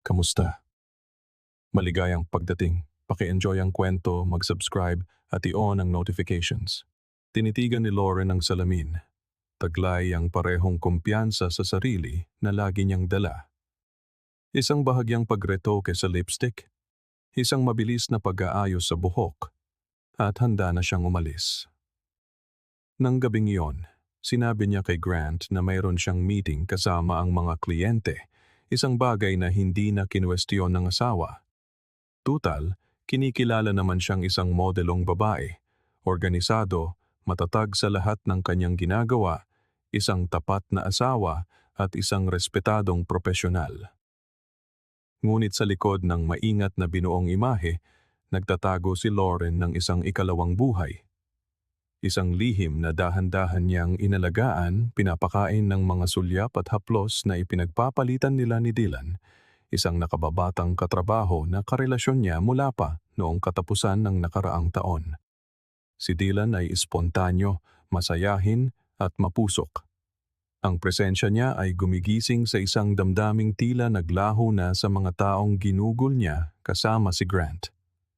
Kamusta? Maligayang pagdating. Paki-enjoy ang kwento, mag-subscribe at i-on ang notifications. Tinitigan ni Lauren ang salamin. Taglay ang parehong kumpiyansa sa sarili na lagi niyang dala. Isang bahagyang pagretoke sa lipstick, isang mabilis na pag-aayos sa buhok, at handa na siyang umalis. Nang gabing iyon, sinabi niya kay Grant na mayroon siyang meeting kasama ang mga kliyente, isang bagay na hindi na kinwestiyon ng asawa. Tutal, kinikilala naman siyang isang modelong babae, organisado, matatag sa lahat ng kanyang ginagawa, isang tapat na asawa at isang respetadong propesyonal. Ngunit sa likod ng maingat na binuong imahe, nagtatago si Lauren ng isang ikalawang buhay. Isang lihim na dahan-dahan niyang inalagaan, pinapakain ng mga sulyap at haplos na ipinagpapalitan nila ni Dylan, isang nakababatang katrabaho na karelasyon niya mula pa noong katapusan ng nakaraang taon. Si Dylan ay espontanyo, masayahin at mapusok. Ang presensya niya ay gumigising sa isang damdaming tila naglaho na sa mga taong ginugol niya kasama si Grant.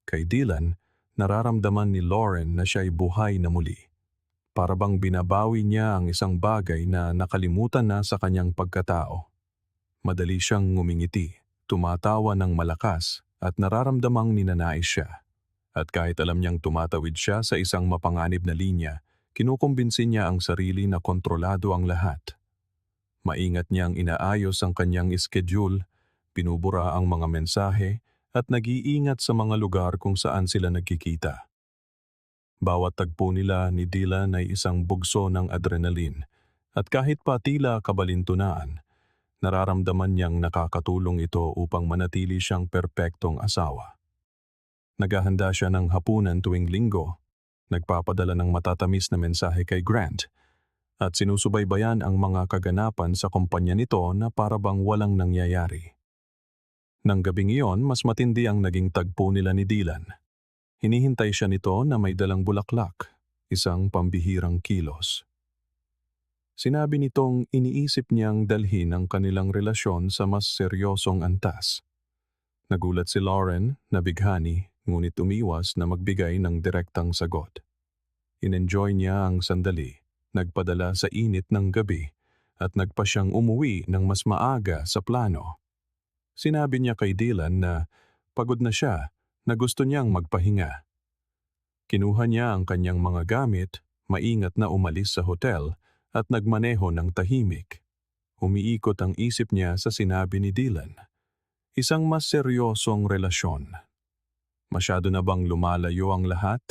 Kay Dylan, nararamdaman ni Lauren na siya ay buhay na muli. Para bang binabawi niya ang isang bagay na nakalimutan na sa kanyang pagkatao. Madali siyang ngumingiti, tumatawa ng malakas at nararamdamang ninanais siya. At kahit alam niyang tumatawid siya sa isang mapanganib na linya, kinukumbinsi niya ang sarili na kontrolado ang lahat. Maingat niyang inaayos ang kanyang schedule, pinubura ang mga mensahe at nag-iingat sa mga lugar kung saan sila nagkikita. Bawat tagpo nila ni Dylan ay isang bugso ng adrenaline at kahit pa tila kabalintunaan, nararamdaman niyang nakakatulong ito upang manatili siyang perpektong asawa. Naghahanda siya ng hapunan tuwing linggo, nagpapadala ng matatamis na mensahe kay Grant, at sinusubaybayan ang mga kaganapan sa kumpanya nito na para bang walang nangyayari. Nang gabing iyon, mas matindi ang naging tagpo nila ni Dylan. Hinihintay siya nito na may dalang bulaklak, isang pambihirang kilos. Sinabi nitong iniisip niyang dalhin ang kanilang relasyon sa mas seryosong antas. Nagulat si Lauren, nabighani, ngunit umiwas na magbigay ng direktang sagot. Inenjoy niya ang sandali, nagpadala sa init ng gabi, at nagpa siyang umuwi ng mas maaga sa plano. Sinabi niya kay Dylan na pagod na siya, na gusto niyang magpahinga. Kinuha niya ang kanyang mga gamit, maingat na umalis sa hotel, at nagmaneho ng tahimik. Umiikot ang isip niya sa sinabi ni Dylan. Isang mas seryosong relasyon. Masyado na bang lumalayo ang lahat?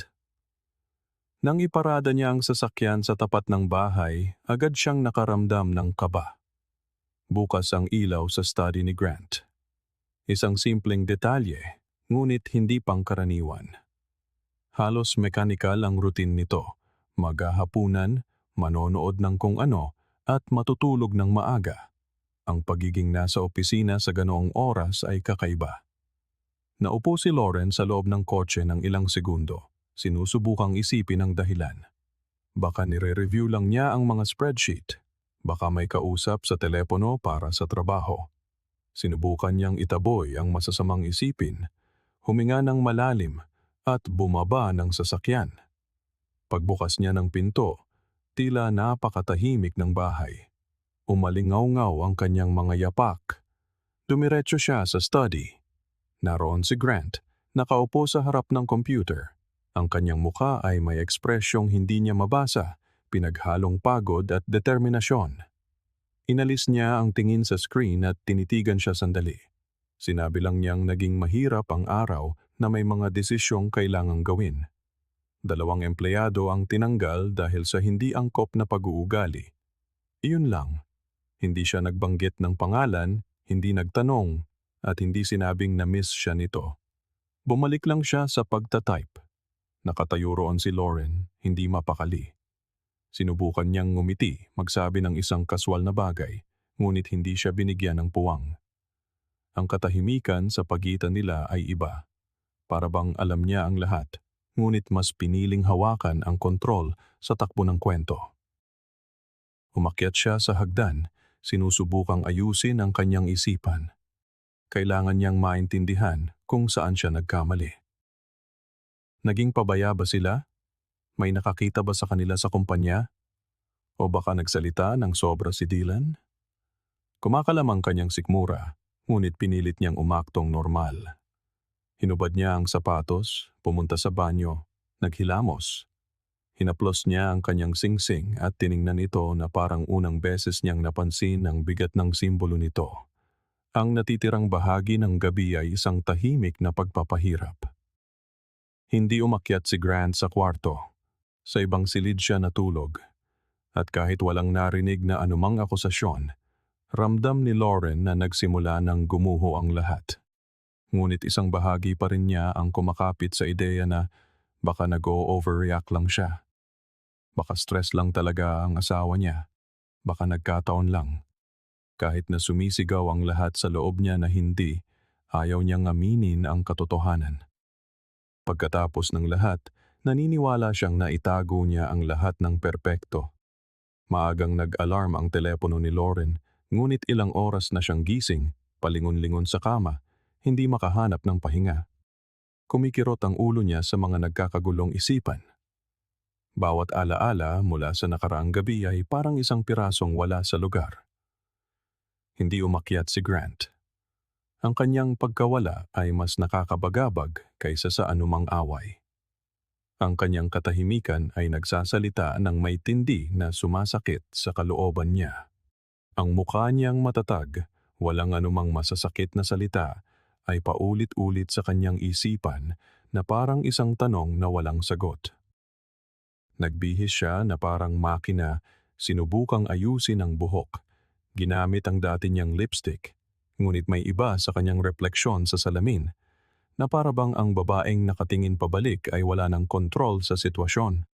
Nang iparada niya ang sasakyan sa tapat ng bahay, agad siyang nakaramdam ng kaba. Bukas ang ilaw sa study ni Grant. Isang simpleng detalye, ngunit hindi pangkaraniwan. Halos mekanikal ang routine nito. Maghahapunan, manonood ng kung ano, at matutulog ng maaga. Ang pagiging nasa opisina sa ganoong oras ay kakaiba. Naupo si Lauren sa loob ng kotse ng ilang segundo. Sinusubukang isipin ang dahilan. Baka nire-review lang niya ang mga spreadsheet. Baka may kausap sa telepono para sa trabaho. Sinubukan niyang itaboy ang masasamang isipin, huminga ng malalim at bumaba ng sasakyan. Pagbukas niya ng pinto, tila napakatahimik ng bahay. Umalingaw-ngaw ang kanyang mga yapak. Dumiretso siya sa study. Naroon si Grant, nakaupo sa harap ng computer. Ang kanyang muka ay may ekspresyong hindi niya mabasa, pinaghalong pagod at determinasyon. Inalis niya ang tingin sa screen at tinitigan siya sandali. Sinabi lang niyang naging mahirap ang araw na may mga desisyong kailangang gawin. 2 empleyado ang tinanggal dahil sa hindi angkop na pag-uugali. Iyon lang. Hindi siya nagbanggit ng pangalan, hindi nagtanong, at hindi sinabing na-miss siya nito. Bumalik lang siya sa pagtatype. Nakatayo roon si Lauren, hindi mapakali. Sinubukan niyang ngumiti, magsabi ng isang kaswal na bagay, ngunit hindi siya binigyan ng puwang. Ang katahimikan sa pagitan nila ay iba. Para bang alam niya ang lahat, ngunit mas piniling hawakan ang kontrol sa takbo ng kwento. Umakyat siya sa hagdan, sinusubukang ayusin ang kanyang isipan. Kailangan niyang maintindihan kung saan siya nagkamali. Naging pabaya ba sila? May nakakita ba sa kanila sa kumpanya? O baka nagsalita ng sobra si Dylan? Kumakalam ang kanyang sikmura, ngunit pinilit niyang umaktong normal. Hinubad niya ang sapatos, pumunta sa banyo, naghilamos. Hinaplos niya ang kanyang singsing at tiningnan ito na parang unang beses niyang napansin ang bigat ng simbolo nito. Ang natitirang bahagi ng gabi ay isang tahimik na pagpapahirap. Hindi umakyat si Grant sa kwarto. Sa ibang silid siya natulog. At kahit walang narinig na anumang akusasyon, ramdam ni Lauren na nagsimula ng gumuho ang lahat. Ngunit isang bahagi pa rin niya ang kumakapit sa ideya na baka nag-o-overreact lang siya. Baka stress lang talaga ang asawa niya. Baka nagkataon lang. Kahit na sumisigaw ang lahat sa loob niya na hindi, ayaw niyang aminin ang katotohanan. Pagkatapos ng lahat, naniniwala siyang naitago niya ang lahat ng perpekto. Maagang nag-alarm ang telepono ni Lauren, ngunit ilang oras na siyang gising, palingon-lingon sa kama, hindi makahanap ng pahinga. Kumikirot ang ulo niya sa mga nagkakagulong isipan. Bawat alaala mula sa nakaraang gabi ay parang isang pirasong wala sa lugar. Hindi umakyat si Grant. Ang kanyang pagkawala ay mas nakakabagabag kaysa sa anumang away. Ang kanyang katahimikan ay nagsasalita ng may tindi na sumasakit sa kalooban niya. Ang mukha niyang matatag, walang anumang masasakit na salita, ay paulit-ulit sa kanyang isipan na parang isang tanong na walang sagot. Nagbihis siya na parang makina, sinubukang ayusin ang buhok. Ginamit ang dati niyang lipstick, ngunit may iba sa kanyang refleksyon sa salamin, na para bang ang babaeng nakatingin pabalik ay wala ng kontrol sa sitwasyon.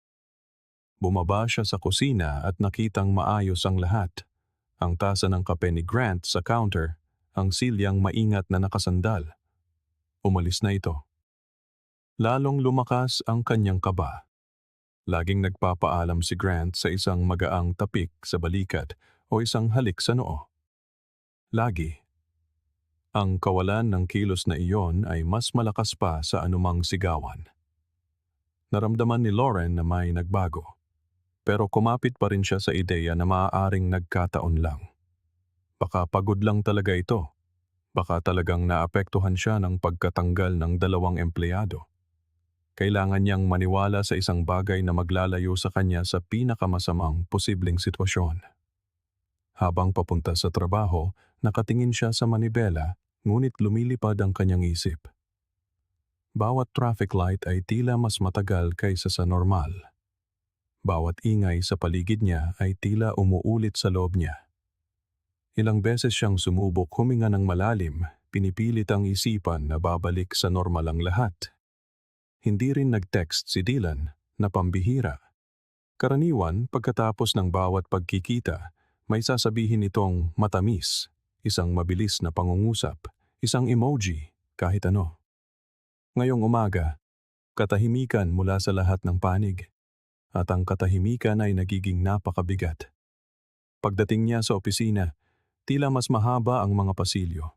Bumaba siya sa kusina at nakitang maayos ang lahat. Ang tasa ng kape ni Grant sa counter, ang silyang maingat na nakasandal. Umalis na ito. Lalong lumakas ang kanyang kaba. Laging nagpapaalam si Grant sa isang magaang tapik sa balikat o isang halik sa noo. Lagi. Ang kawalan ng kilos na iyon ay mas malakas pa sa anumang sigawan. Naramdaman ni Lauren na may nagbago. Pero kumapit pa rin siya sa ideya na maaaring nagkataon lang. Baka pagod lang talaga ito. Baka talagang naapektuhan siya ng pagkatanggal ng 2 empleyado. Kailangan niyang maniwala sa isang bagay na maglalayo sa kanya sa pinakamasamang posibleng sitwasyon. Habang papunta sa trabaho, nakatingin siya sa manibela, ngunit lumilipad ang kanyang isip. Bawat traffic light ay tila mas matagal kaysa sa normal. Bawat ingay sa paligid niya ay tila umuulit sa loob niya. Ilang beses siyang sumubok huminga ng malalim, pinipilit ang isipan na babalik sa normal ang lahat. Hindi rin nag-text si Dylan na pambihira. Karaniwan, pagkatapos ng bawat pagkikita, may sasabihin itong matamis, isang mabilis na pangungusap, isang emoji, kahit ano. Ngayong umaga, katahimikan mula sa lahat ng panig. At ang katahimikan ay nagiging napakabigat. Pagdating niya sa opisina, tila mas mahaba ang mga pasilyo.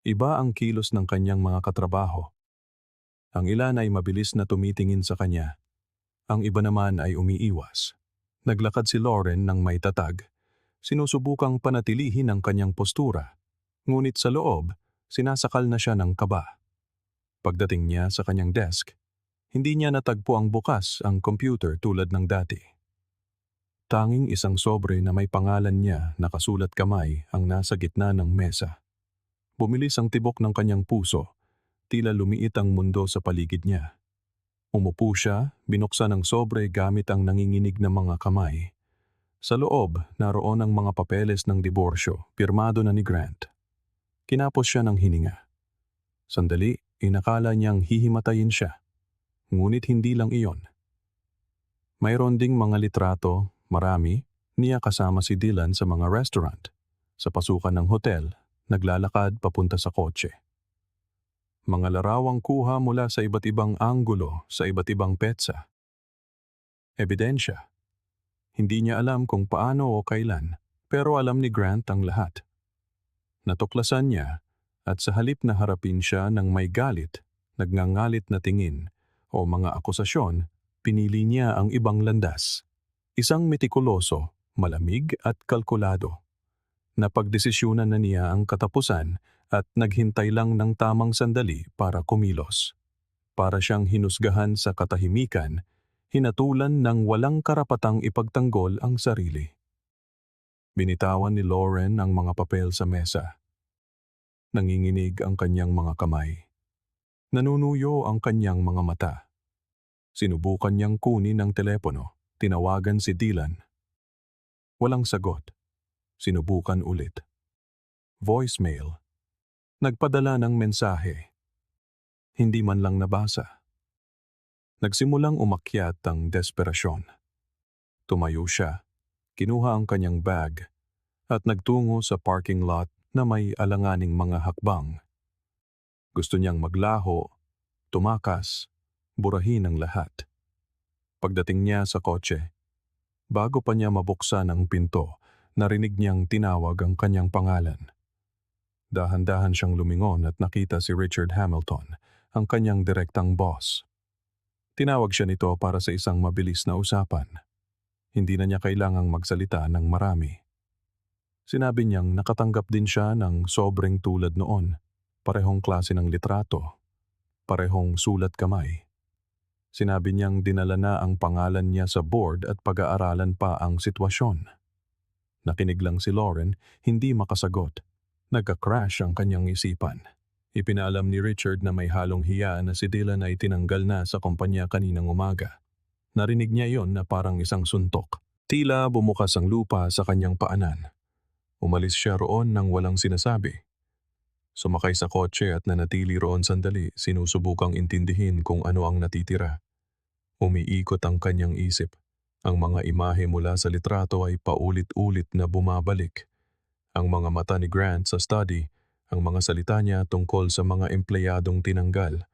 Iba ang kilos ng kanyang mga katrabaho. Ang ilan ay mabilis na tumitingin sa kanya. Ang iba naman ay umiiwas. Naglakad si Lauren ng may tatag. Sinusubukang panatilihin ang kanyang postura. Ngunit sa loob, sinasakal na siya ng kaba. Pagdating niya sa kanyang desk, hindi niya natagpo ang bukas ang computer tulad ng dati. Tanging isang sobre na may pangalan niya nakasulat kamay ang nasa gitna ng mesa. Bumilis ang tibok ng kanyang puso, tila lumiit ang mundo sa paligid niya. Umupo siya, binuksan ang sobre gamit ang nanginginig na mga kamay. Sa loob, naroon ang mga papeles ng diborsyo, pirmado na ni Grant. Kinapos siya ng hininga. Sandali, inakala niyang hihimatayin siya. Ngunit hindi lang iyon. Mayroon ding mga litrato, marami, niya kasama si Dylan sa mga restaurant, sa pasukan ng hotel, naglalakad papunta sa kotse. Mga larawang kuha mula sa iba't ibang anggulo, sa iba't ibang petsa. Ebidensya. Hindi niya alam kung paano o kailan, pero alam ni Grant ang lahat. Natuklasan niya, At sa halip na harapin siya ng may galit, nagngangalit na tingin o mga akusasyon, pinili niya ang ibang landas. Isang metikuloso, malamig at kalkulado. Napagdesisyunan na niya ang katapusan at naghintay lang ng tamang sandali para kumilos. Para siyang hinusgahan sa katahimikan, hinatulan ng walang karapatang ipagtanggol ang sarili. Binitawan ni Lauren ang mga papel sa mesa. Nanginginig ang kanyang mga kamay. Nanunuyo ang kanyang mga mata. Sinubukan niyang kunin ang telepono. Tinawagan si Dylan. Walang sagot. Sinubukan ulit. Voicemail. Nagpadala ng mensahe. Hindi man lang nabasa. Nagsimulang umakyat ang desperasyon. Tumayo siya, kinuha ang kanyang bag, at nagtungo sa parking lot na may alanganing mga hakbang. Gusto niyang maglaho, tumakas, burahin ang lahat. Pagdating niya sa kotse, bago pa niya mabuksan ang pinto, narinig niyang tinawag ang kanyang pangalan. Dahan-dahan siyang lumingon at nakita si Richard Hamilton, ang kanyang direktang boss. Tinawag siya nito para sa isang mabilis na usapan. Hindi na niya kailangang magsalita ng marami. Sinabi niyang nakatanggap din siya ng sobrang tulad noon, parehong klase ng litrato, parehong sulat kamay. Sinabi niyang dinala na ang pangalan niya sa board at pag-aaralan pa ang sitwasyon. Nakinig lang si Lauren, hindi makasagot. Nagka-crash ang kanyang isipan. Ipinaalam ni Richard na may halong hiya na si Dylan ay tinanggal na sa kumpanya kaninang umaga. Narinig niya iyon na parang isang suntok. Tila bumukas ang lupa sa kanyang paanan. Umalis siya roon nang walang sinasabi. Sumakay sa kotse at nanatili roon sandali, sinusubukang intindihin kung ano ang natitira. Umiikot ang kanyang isip. Ang mga imahe mula sa litrato ay paulit-ulit na bumabalik. Ang mga mata ni Grant sa study, ang mga salita niya tungkol sa mga empleyadong tinanggal.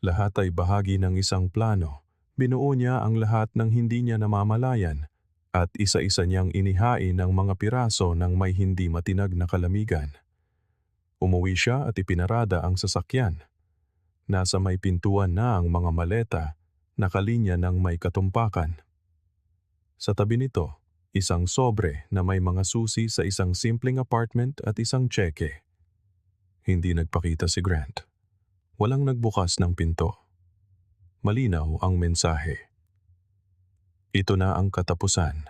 Lahat ay bahagi ng isang plano. Binuo niya ang lahat ng hindi niya namamalayan at isa-isa niyang inihain ang mga piraso ng may hindi matinag na kalamigan. Umuwi siya at ipinarada ang sasakyan. Nasa may pintuan na ang mga maleta, nakalinya ng may katumpakan. Sa tabi nito, isang sobre na may mga susi sa isang simpleng apartment at isang tseke. Hindi nagpakita si Grant. Walang nagbukas ng pinto. Malinaw ang mensahe. Ito na ang katapusan.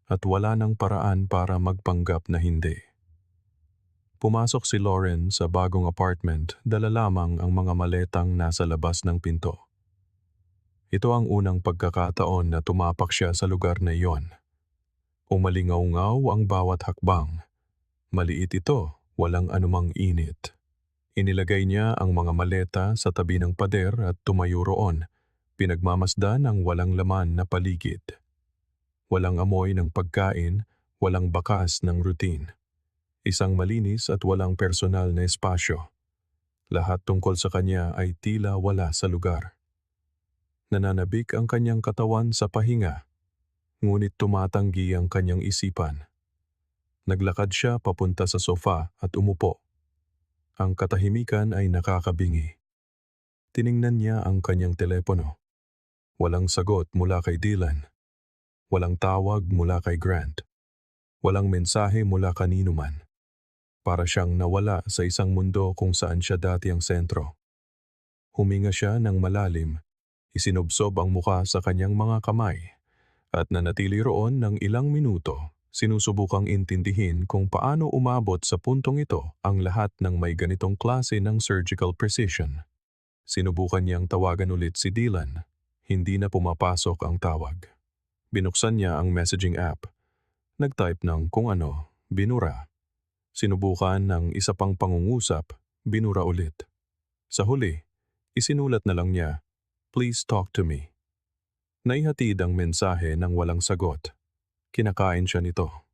At wala nang paraan para magpanggap na hindi. Pumasok si Lauren sa bagong apartment, dala lamang ang mga maletang nasa labas ng pinto. Ito ang unang pagkakataon na tumapak siya sa lugar na iyon. Umalingaw-ngaw ang bawat hakbang. Maliit ito, walang anumang init. Inilagay niya ang mga maleta sa tabi ng pader at tumayo roon, pinagmamasdan ang walang laman na paligid. Walang amoy ng pagkain, walang bakas ng routine. Isang malinis at walang personal na espasyo. Lahat tungkol sa kanya ay tila wala sa lugar. Nananabik ang kanyang katawan sa pahinga, ngunit tumatanggi ang kanyang isipan. Naglakad siya papunta sa sofa at umupo. Ang katahimikan ay nakakabingi. Tiningnan niya ang kanyang telepono. Walang sagot mula kay Dylan. Walang tawag mula kay Grant. Walang mensahe mula kanino man. Para siyang nawala sa isang mundo kung saan siya dati ang sentro. Huminga siya ng malalim, isinubsob ang muka sa kanyang mga kamay, at nanatili roon ng ilang minuto, sinusubukang intindihin kung paano umabot sa puntong ito ang lahat ng may ganitong klase ng surgical precision. Sinubukan niyang tawagan ulit si Dylan. Hindi na pumapasok ang tawag. Binuksan niya ang messaging app. Nag-type ng kung ano, binura. Sinubukan ng isa pang pangungusap, binura ulit. Sa huli, isinulat na lang niya, "Please talk to me." Naihatid ang mensahe ng walang sagot. Kinakain siya nito.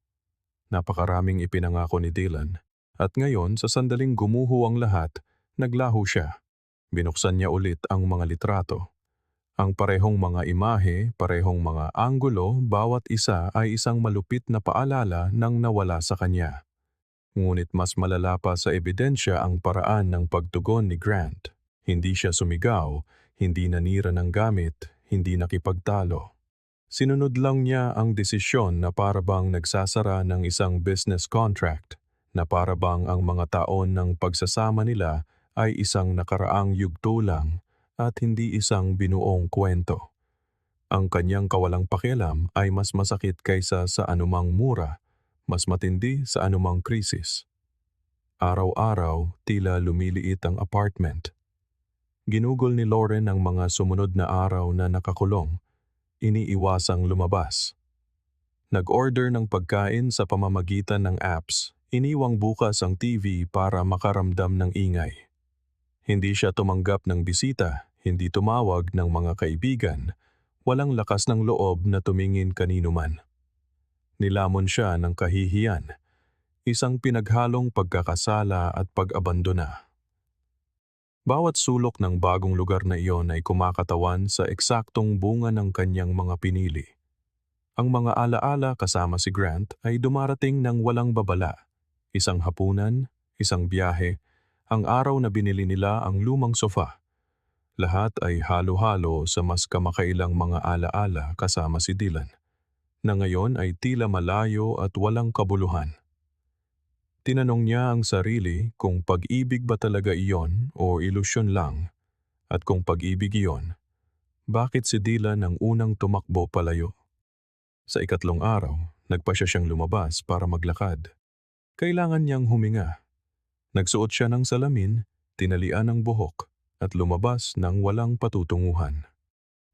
Napakaraming ipinangako ni Dylan, at ngayon sa sandaling gumuho ang lahat, naglaho siya. Binuksan niya ulit ang mga litrato. Ang parehong mga imahe, parehong mga anggulo, bawat isa ay isang malupit na paalala ng nawala sa kanya. Ngunit mas malala pa sa ebidensya ang paraan ng pagtugon ni Grant. Hindi siya sumigaw, hindi nanira ng gamit, hindi nakipagtalo. Sinunod lang niya ang desisyon na parabang nagsasara ng isang business contract, na parabang ang mga taon ng pagsasama nila ay isang nakaraang yugto lang at hindi isang binuong kwento. Ang kanyang kawalang pakialam ay mas masakit kaysa sa anumang mura, mas matindi sa anumang krisis. Araw-araw, tila lumiliit ang apartment. Ginugol ni Lauren ang mga sumunod na araw na nakakulong, iniiwasang lumabas. Nag-order ng pagkain sa pamamagitan ng apps, iniwang bukas ang TV para makaramdam ng ingay. Hindi siya tumanggap ng bisita, hindi tumawag ng mga kaibigan, walang lakas ng loob na tumingin kanino man. Nilamon siya ng kahihiyan, isang pinaghalong pagkakasala at pag-abandona. Bawat sulok ng bagong lugar na iyon ay kumakatawan sa eksaktong bunga ng kanyang mga pinili. Ang mga alaala kasama si Grant ay dumarating ng walang babala. Isang hapunan, isang biyahe, ang araw na binili nila ang lumang sofa. Lahat ay halo-halo sa mas kamakailang mga alaala kasama si Dylan, na ngayon ay tila malayo at walang kabuluhan. Tinanong niya ang sarili kung pag-ibig ba talaga iyon o ilusyon lang, at kung pag-ibig iyon, bakit si Dylan ang unang tumakbo palayo? Sa ikatlong araw, nagpa siya siyang lumabas para maglakad. Kailangan niyang huminga. Nagsuot siya ng salamin, tinalian ang buhok, at lumabas ng walang patutunguhan.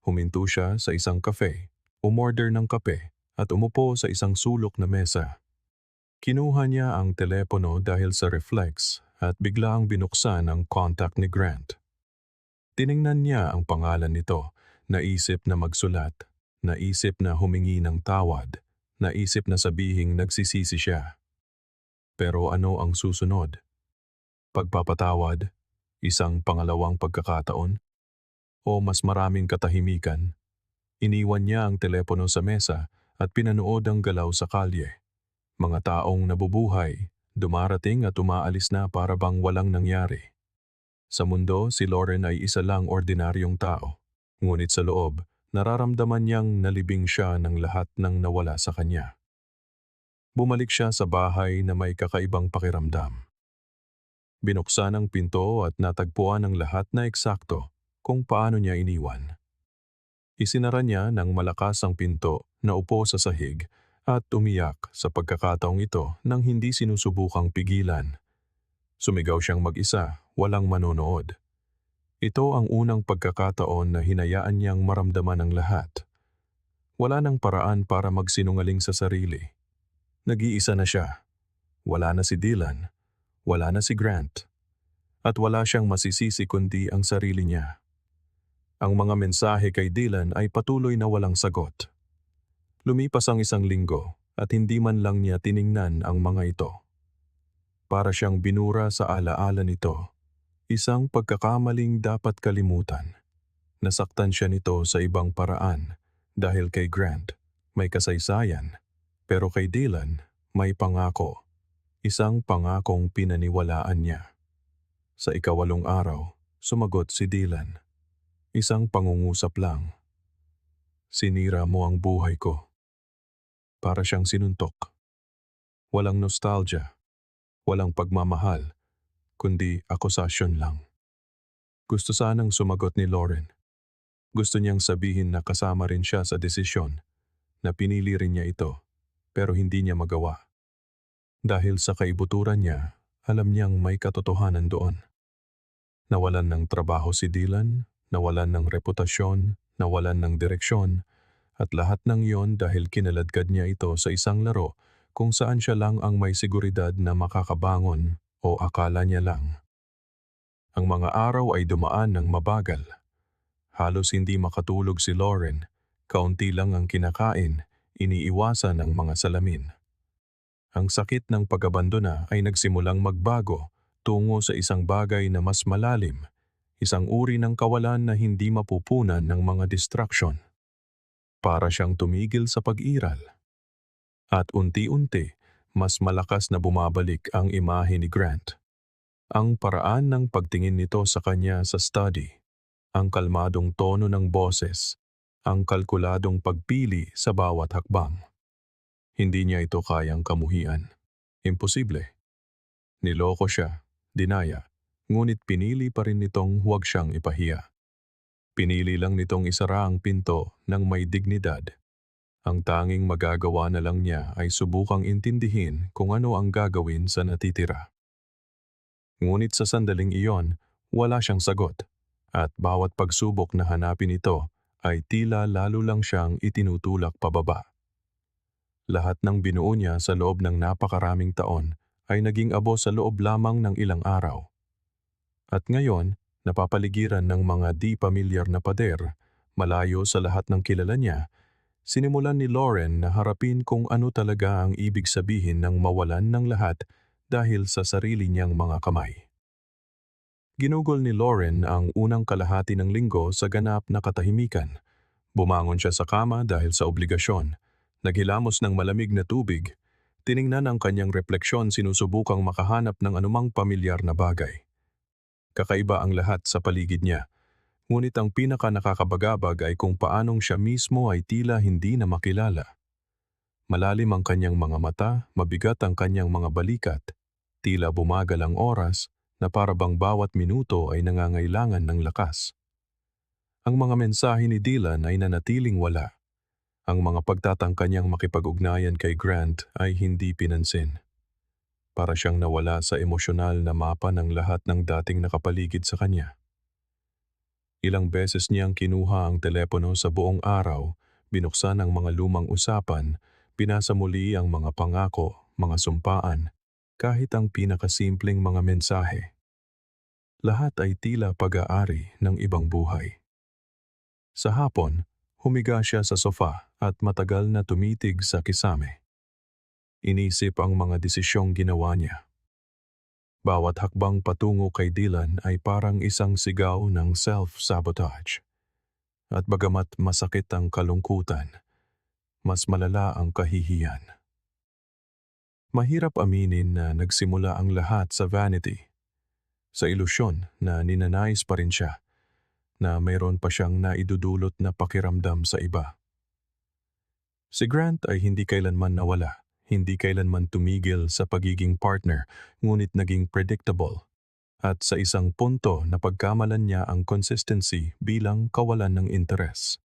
Huminto siya sa isang cafe, umorder ng kape, at umupo sa isang sulok na mesa. Kinuha niya ang telepono dahil sa reflex at biglaang binuksan ang contact ni Grant. Tiningnan niya ang pangalan nito, naisip na magsulat. Naisip na humingi ng tawad, naisip na sabihing nagsisisi siya. Pero ano ang susunod? Pagpapatawad, isang pangalawang pagkakataon, o mas maraming katahimikan? Iniwan niya ang telepono sa mesa at pinanood ang galaw sa kalye. Mga taong nabubuhay, dumarating at umaalis na para bang walang nangyari. Sa mundo, si Lauren ay isa lang ordinaryong tao, ngunit sa loob, nararamdaman niyang nalibing siya ng lahat ng nawala sa kanya. Bumalik siya sa bahay na may kakaibang pakiramdam. Binuksan ang pinto at natagpuan ang lahat na eksakto kung paano niya iniwan. Isinara niya ng malakas ang pinto, naupo sa sahig at umiyak sa pagkakataong ito nang hindi sinusubukang pigilan. Sumigaw siyang mag-isa, walang manonood. Ito ang unang pagkakataon na hinayaan niyang maramdaman ang lahat. Wala nang paraan para magsinungaling sa sarili. Nag-iisa na siya. Wala na si Dylan. Wala na si Grant. At wala siyang masisisi kundi ang sarili niya. Ang mga mensahe kay Dylan ay patuloy na walang sagot. Lumipas ang isang linggo at hindi man lang niya tiningnan ang mga ito. Para siyang binura sa alaala nito. Isang pagkakamaling dapat kalimutan. Nasaktan siya nito sa ibang paraan dahil kay Grant may kasaysayan, pero kay Dylan may pangako. Isang pangakong pinaniwalaan niya. Sa ikawalong araw, sumagot si Dylan. Isang pangungusap lang. Sinira mo ang buhay ko. Para siyang sinuntok. Walang nostalgia, walang pagmamahal, kundi akusasyon lang. Gusto sanang sumagot ni Lauren. Gusto niyang sabihin na kasama rin siya sa desisyon, na pinili rin niya ito, pero hindi niya magawa. Dahil sa kaibuturan niya, alam niyang may katotohanan doon. Nawalan ng trabaho si Dylan, nawalan ng reputasyon, nawalan ng direksyon, at lahat ng iyon dahil kinaladkad niya ito sa isang laro kung saan siya lang ang may seguridad na makakabangon o akala niya lang. Ang mga araw ay dumaan ng mabagal. Halos hindi makatulog si Lauren, kaunti lang ang kinakain, iniiwasan ang mga salamin. Ang sakit ng pag-abandona ay nagsimulang magbago tungo sa isang bagay na mas malalim, isang uri ng kawalan na hindi mapupunan ng mga distraction. Para siyang tumigil sa pag-iral. At unti-unti, mas malakas na bumabalik ang imahe ni Grant. Ang paraan ng pagtingin nito sa kanya sa study, ang kalmadong tono ng boses, ang kalkuladong pagpili sa bawat hakbang. Hindi niya ito kayang kamuhian. Imposible. Niloko siya, dinaya, ngunit pinili pa rin nitong huwag siyang ipahiya. Pinili lang nitong isara ang pinto ng may dignidad. Ang tanging magagawa na lang niya ay subukang intindihin kung ano ang gagawin sa natitira. Ngunit sa sandaling iyon, wala siyang sagot, at bawat pagsubok na hanapin ito ay tila lalo lang siyang itinutulak pababa. Lahat ng binuo niya sa loob ng napakaraming taon ay naging abo sa loob lamang ng ilang araw. At ngayon, napapaligiran ng mga di pamilyar na pader, malayo sa lahat ng kilala niya, sinimulan ni Lauren na harapin kung ano talaga ang ibig sabihin ng mawalan ng lahat dahil sa sarili niyang mga kamay. Ginugol ni Lauren ang unang kalahati ng linggo sa ganap na katahimikan. Bumangon siya sa kama dahil sa obligasyon. Naghilamos ng malamig na tubig. Tiningnan ang kanyang refleksyon, sinusubukang makahanap ng anumang pamilyar na bagay. Kakaiba ang lahat sa paligid niya. Ngunit ang pinaka nakakabagabag ay kung paanong siya mismo ay tila hindi na makilala. Malalim ang kanyang mga mata, mabigat ang kanyang mga balikat. Tila bumagal ang oras na para bang bawat minuto ay nangangailangan ng lakas. Ang mga mensahe ni Dylan ay nanatiling wala. Ang mga pagtatangka niyang makipag-ugnayan kay Grant ay hindi pinansin. Para siyang nawala sa emosyonal na mapa ng lahat ng dating nakapaligid sa kanya. Ilang beses niyang kinuha ang telepono sa buong araw, binuksan ang mga lumang usapan, pinasa muli ang mga pangako, mga sumpaan, kahit ang pinakasimpleng mga mensahe. Lahat ay tila pag-aari ng ibang buhay. Sa hapon, humiga siya sa sofa at matagal na tumitig sa kisame. Inisip ang mga desisyong ginawa niya. Bawat hakbang patungo kay Dylan ay parang isang sigaw ng self-sabotage. At bagamat masakit ang kalungkutan, mas malala ang kahihiyan. Mahirap aminin na nagsimula ang lahat sa vanity, sa ilusyon na ninanais pa rin siya, na mayroon pa siyang naidudulot na pakiramdam sa iba. Si Grant ay hindi kailanman nawala, hindi kailanman tumigil sa pagiging partner, ngunit naging predictable. At sa isang punto napagkamalan niya ang consistency bilang kawalan ng interes.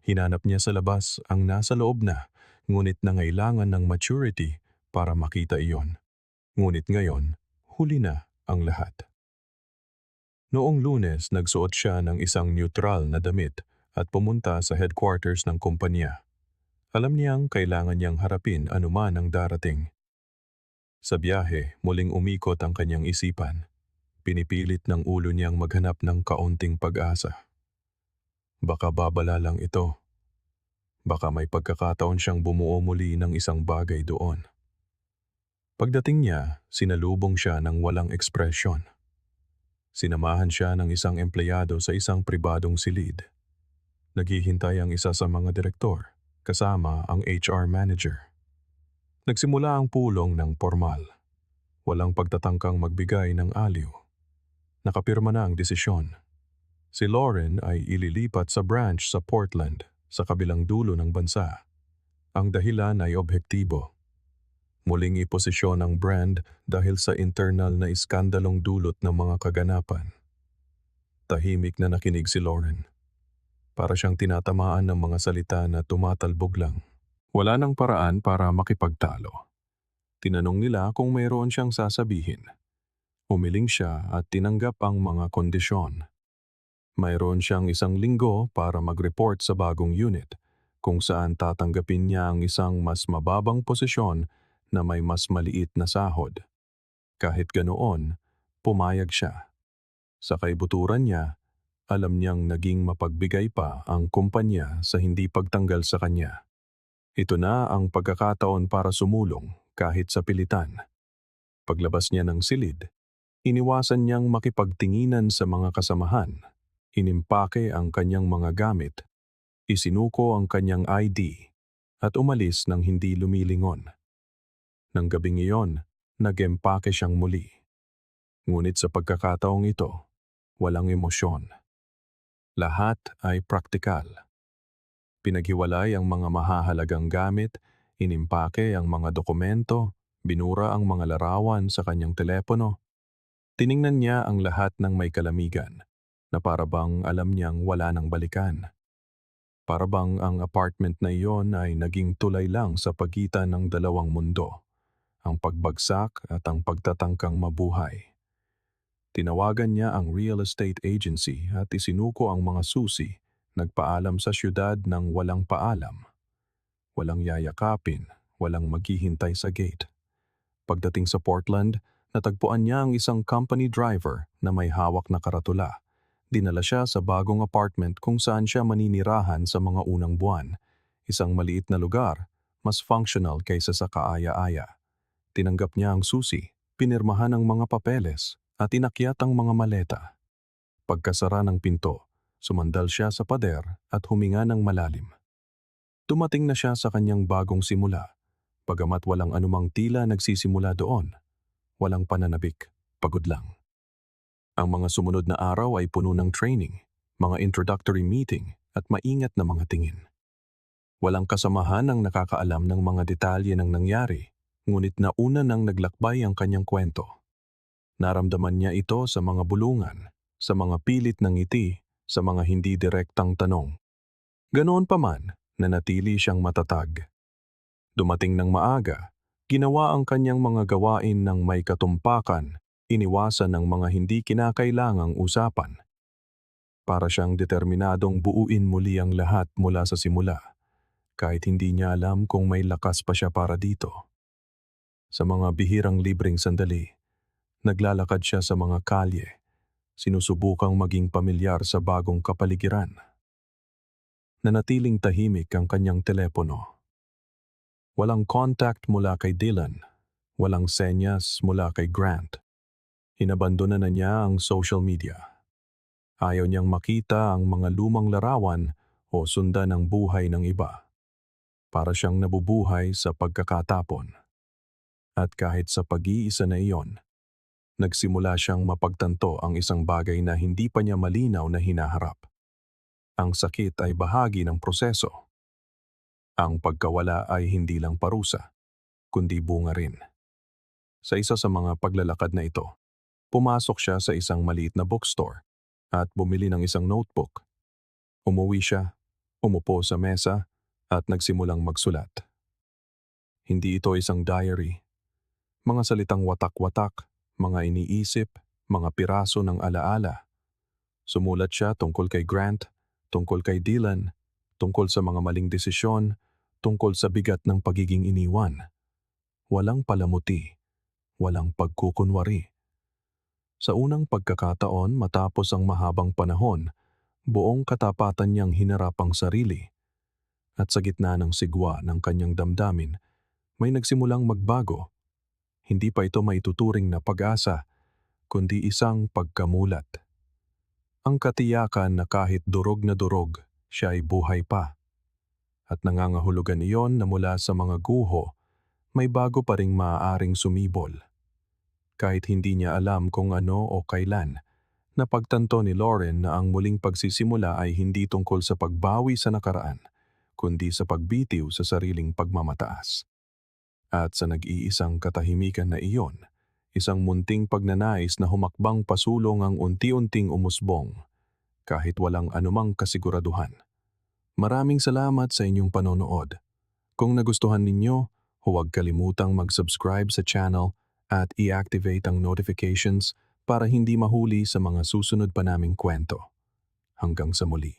Hinanap niya sa labas ang nasa loob na, ngunit nangailangan ng maturity para makita iyon. Ngunit ngayon, huli na ang lahat. Noong Lunes, nagsuot siya ng isang neutral na damit at pumunta sa headquarters ng kumpanya. Alam niyang kailangan niyang harapin anuman ang darating. Sa biyahe, muling umikot ang kanyang isipan. Pinipilit ng ulo niyang maghanap ng kaunting pag-asa. Baka babala lang ito. Baka may pagkakataon siyang bumuo muli ng isang bagay doon. Pagdating niya, sinalubong siya ng walang ekspresyon. Sinamahan siya ng isang empleyado sa isang pribadong silid. Naghihintay ang isa sa mga direktor, kasama ang HR manager. Nagsimula ang pulong ng formal. Walang pagtatangkang magbigay ng aliw. Nakapirma na ang desisyon. Si Lauren ay ililipat sa branch sa Portland, sa kabilang dulo ng bansa. Ang dahilan ay objektibo. Muling iposisyon ang brand dahil sa internal na iskandalong dulot ng mga kaganapan. Tahimik na nakinig si Lauren. Para siyang tinatamaan ng mga salita na tumatalbog lang. Wala nang paraan para makipagtalo. Tinanong nila kung mayroon siyang sasabihin. Humiling siya at tinanggap ang mga kondisyon. Mayroon siyang 1 linggo para mag-report sa bagong unit, kung saan tatanggapin niya ang isang mas mababang posisyon na may mas maliit na sahod. Kahit ganoon, pumayag siya. Sa kaibuturan niya, alam niyang naging mapagbigay pa ang kumpanya sa hindi pagtanggal sa kanya. Ito na ang pagkakataon para sumulong kahit sa pilitan. Paglabas niya ng silid, iniwasan niyang makipagtinginan sa mga kasamahan. Inimpake ang kanyang mga gamit, isinuko ang kanyang ID, at umalis ng hindi lumilingon. Nang gabing iyon, nag-empake siyang muli. Ngunit sa pagkakataong ito, walang emosyon. Lahat ay praktikal. Pinaghiwalay ang mga mahahalagang gamit, inimpake ang mga dokumento, binura ang mga larawan sa kanyang telepono. Tiningnan niya ang lahat ng may kalamigan, na parabang alam niyang wala nang balikan. Parabang ang apartment na iyon ay naging tulay lang sa pagitan ng dalawang mundo, ang pagbagsak at ang pagtatangkang mabuhay. Tinawagan niya ang real estate agency at isinuko ang mga susi, nagpaalam sa syudad ng walang paalam. Walang yayakapin, walang maghihintay sa gate. Pagdating sa Portland, natagpuan niya ang isang company driver na may hawak na karatula. Dinala siya sa bagong apartment kung saan siya maninirahan sa mga unang buwan. Isang maliit na lugar, mas functional kaysa sa kaaya-aya. Tinanggap niya ang susi, pinirmahan ang mga papeles, at inakyat ang mga maleta. Pagkasara ng pinto, sumandal siya sa pader at huminga ng malalim. Dumating na siya sa kanyang bagong simula, bagamat walang anumang tila nagsisimula doon. Walang pananabik, pagod lang. Ang mga sumunod na araw ay puno ng training, mga introductory meeting at maingat na mga tingin. Walang kasamahan ang nakakaalam ng mga detalye ng nangyari, ngunit nauna nang naglakbay ang kanyang kwento. Naramdaman niya ito sa mga bulungan, sa mga pilit ng ngiti, sa mga hindi direktang tanong. Ganoon pa man, nanatili siyang matatag. Dumating ng maaga, ginawa ang kanyang mga gawain ng may katumpakan, iniwasan ng mga hindi kinakailangang usapan. Para siyang determinadong buuin muli ang lahat mula sa simula, kahit hindi niya alam kung may lakas pa siya para dito. Sa mga bihirang libreng sandali, naglalakad siya sa mga kalye, sinusubukang maging pamilyar sa bagong kapaligiran. Nanatiling tahimik ang kanyang telepono. Walang contact mula kay Dylan, walang senyas mula kay Grant. Inabandona na niya ang social media. Ayaw niyang makita ang mga lumang larawan o sundan ang buhay ng iba. Para siyang nabubuhay sa pagkakatapon. At kahit sa pag-iisa na iyon, nagsimula siyang mapagtanto ang isang bagay na hindi pa niya malinaw na hinaharap. Ang sakit ay bahagi ng proseso. Ang pagkawala ay hindi lang parusa, kundi bunga rin. Sa isa sa mga paglalakad na ito, pumasok siya sa isang maliit na bookstore at bumili ng isang notebook. Umuwi siya, umupo sa mesa at nagsimulang magsulat. Hindi ito isang diary. Mga salitang watak-watak, mga iniisip, mga piraso ng alaala. Sumulat siya tungkol kay Grant, tungkol kay Dylan, tungkol sa mga maling desisyon, tungkol sa bigat ng pagiging iniwan. Walang palamuti, walang pagkukunwari. Sa unang pagkakataon matapos ang mahabang panahon, buong katapatan niyang hinarap ang sarili. At sa gitna ng sigwa ng kanyang damdamin, may nagsimulang magbago. Hindi pa ito maituturing na pag-asa, kundi isang pagkamulat. Ang katiyakan na kahit durog na durog, siya ay buhay pa. At nangangahulugan iyon na mula sa mga guho, may bago pa ring maaaring sumibol. Kahit hindi niya alam kung ano o kailan, napagtanto ni Lauren na ang muling pagsisimula ay hindi tungkol sa pagbawi sa nakaraan, kundi sa pagbitiw sa sariling pagmamataas. At sa nag-iisang katahimikan na iyon, isang munting pagnanais na humakbang pasulong ang unti-unting umusbong, kahit walang anumang kasiguraduhan. Maraming salamat sa inyong panonood. Kung nagustuhan ninyo, huwag kalimutang mag-subscribe sa channel at i-activate ang notifications para hindi mahuli sa mga susunod pa naming kwento. Hanggang sa muli.